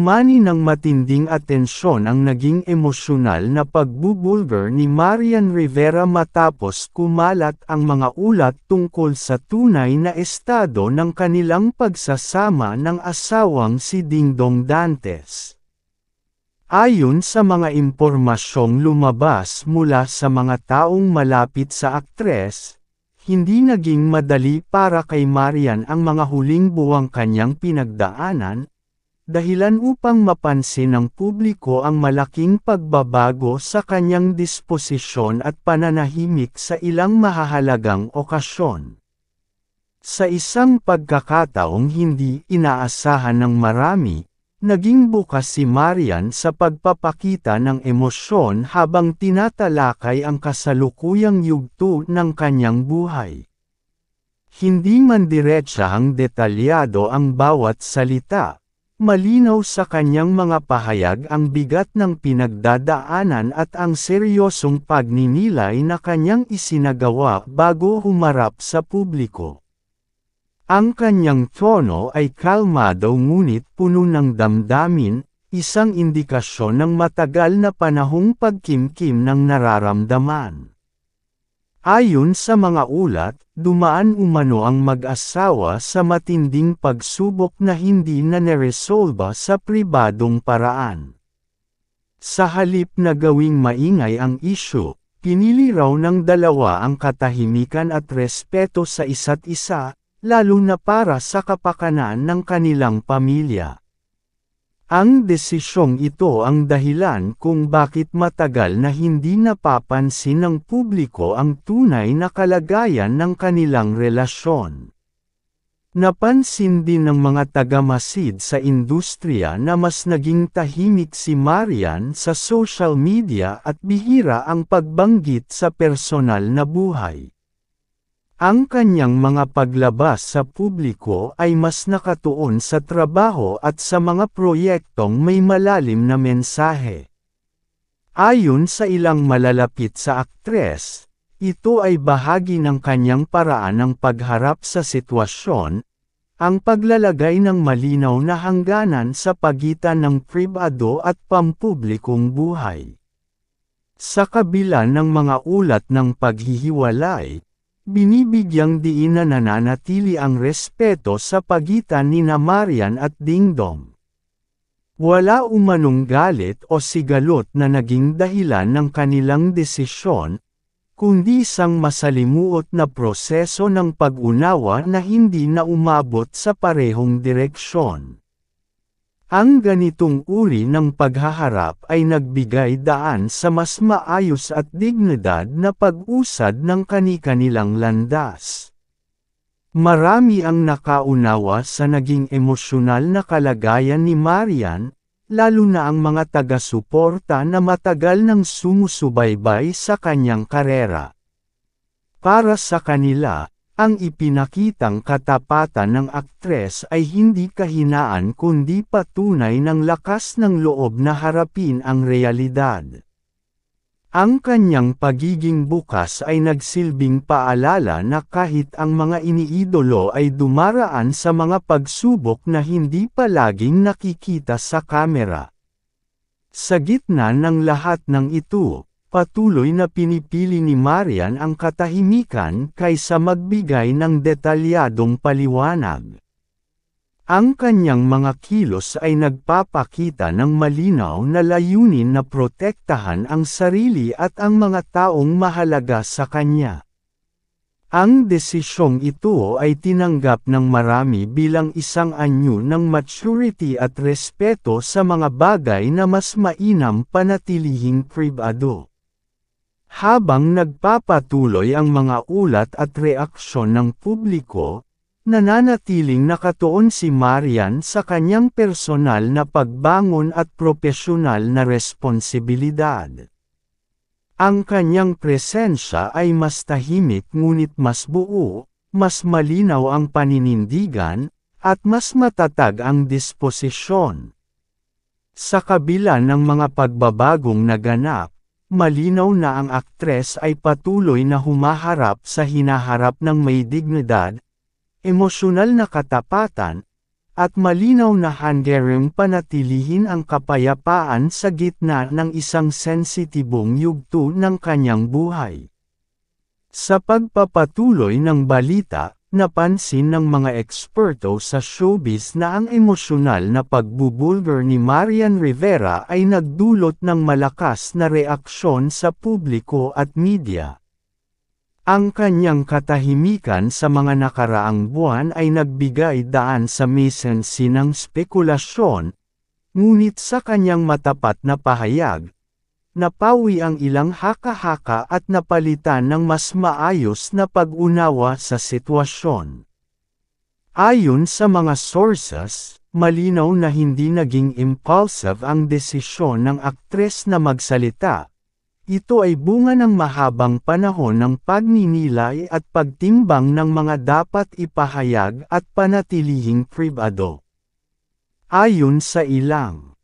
umani ng matinding atensyon ang naging emosyonal na pagbubulgar ni Marian Rivera matapos kumalat ang mga ulat tungkol sa tunay na estado ng kanilang pagsasama ng asawang si Dingdong Dantes. Ayon sa mga impormasyong lumabas mula sa mga taong malapit sa aktres, hindi naging madali para kay Marian ang mga huling buwang kanyang pinagdaanan, dahilan upang mapansin ng publiko ang malaking pagbabago sa kanyang disposisyon at pananahimik sa ilang mahahalagang okasyon. Sa isang pagkakataong hindi inaasahan ng marami, naging bukas si Marian sa pagpapakita ng emosyon habang tinatalakay ang kasalukuyang yugto ng kanyang buhay. Hindi man diretsahang detalyado ang bawat salita, malinaw sa kanyang mga pahayag ang bigat ng pinagdadaanan at ang seryosong pagninilay na kanyang isinagawa bago humarap sa publiko. Ang kanyang tono ay kalmado ngunit puno ng damdamin, isang indikasyon ng matagal na panahong pagkimkim ng nararamdaman. Ayon sa mga ulat, dumaan umano ang mag-asawa sa matinding pagsubok na hindi na neresolba sa pribadong paraan. Sa halip na gawing maingay ang isyu, pinili raw ng dalawa ang katahimikan at respeto sa isa't isa, lalo na para sa kapakanan ng kanilang pamilya. Ang desisyong ito ang dahilan kung bakit matagal na hindi napapansin ng publiko ang tunay na kalagayan ng kanilang relasyon. Napansin din ng mga tagamasid sa industriya na mas naging tahimik si Marian sa social media at bihira ang pagbanggit sa personal na buhay. Ang kanyang mga paglabas sa publiko ay mas nakatuon sa trabaho at sa mga proyektong may malalim na mensahe. Ayon sa ilang malalapit sa aktres, ito ay bahagi ng kanyang paraan ng pagharap sa sitwasyon, ang paglalagay ng malinaw na hangganan sa pagitan ng pribado at pampublikong buhay. Sa kabila ng mga ulat ng paghihiwalay, binibigyang diin na nananatili ang respeto sa pagitan nina Marian at Dingdong. Wala umanong galit o sigalot na naging dahilan ng kanilang desisyon, kundi isang masalimuot na proseso ng pag-unawa na hindi na umabot sa parehong direksyon. Ang ganitong uri ng paghaharap ay nagbigay daan sa mas maayos at dignidad na pag-usad ng kani-kanilang landas. Marami ang nakaunawa sa naging emosyonal na kalagayan ni Marian, lalo na ang mga taga-suporta na matagal nang sumusubaybay sa kanyang karera. Para sa kanila, ang ipinakitang katapatan ng aktres ay hindi kahinaan kundi patunay ng lakas ng loob na harapin ang realidad. Ang kanyang pagiging bukas ay nagsilbing paalala na kahit ang mga iniidolo ay dumaraan sa mga pagsubok na hindi palaging nakikita sa kamera. Sa gitna ng lahat ng ito, patuloy na pinipili ni Marian ang katahimikan kaysa magbigay ng detalyadong paliwanag. Ang kanyang mga kilos ay nagpapakita ng malinaw na layunin na protektahan ang sarili at ang mga taong mahalaga sa kanya. Ang desisyong ito ay tinanggap ng marami bilang isang anyo ng maturity at respeto sa mga bagay na mas mainam panatilihing pribado. Habang nagpapatuloy ang mga ulat at reaksyon ng publiko, nananatiling nakatuon si Marian sa kanyang personal na pagbangon at propesyonal na responsibilidad. Ang kanyang presensya ay mas tahimik ngunit mas buo, mas malinaw ang paninindigan, at mas matatag ang disposisyon. Sa kabila ng mga pagbabagong naganap, malinaw na ang aktres ay patuloy na humaharap sa hinaharap ng may dignidad, emosyonal na katapatan, at malinaw na handering panatilihin ang kapayapaan sa gitna ng isang sensitibong yugto ng kanyang buhay. Sa pagpapatuloy ng balita, napansin ng mga eksperto sa showbiz na ang emosyonal na pagbubulgar ni Marian Rivera ay nagdulot ng malakas na reaksyon sa publiko at media. Ang kanyang katahimikan sa mga nakaraang buwan ay nagbigay daan sa misensinang spekulasyon, ngunit sa kanyang matapat na pahayag, napawi ang ilang haka-haka at napalitan ng mas maayos na pag-unawa sa sitwasyon. Ayon sa mga sources, malinaw na hindi naging impulsive ang desisyon ng aktres na magsalita. Ito ay bunga ng mahabang panahon ng pagninilay at pagtimbang ng mga dapat ipahayag at panatilihing pribado. Ayon sa ilang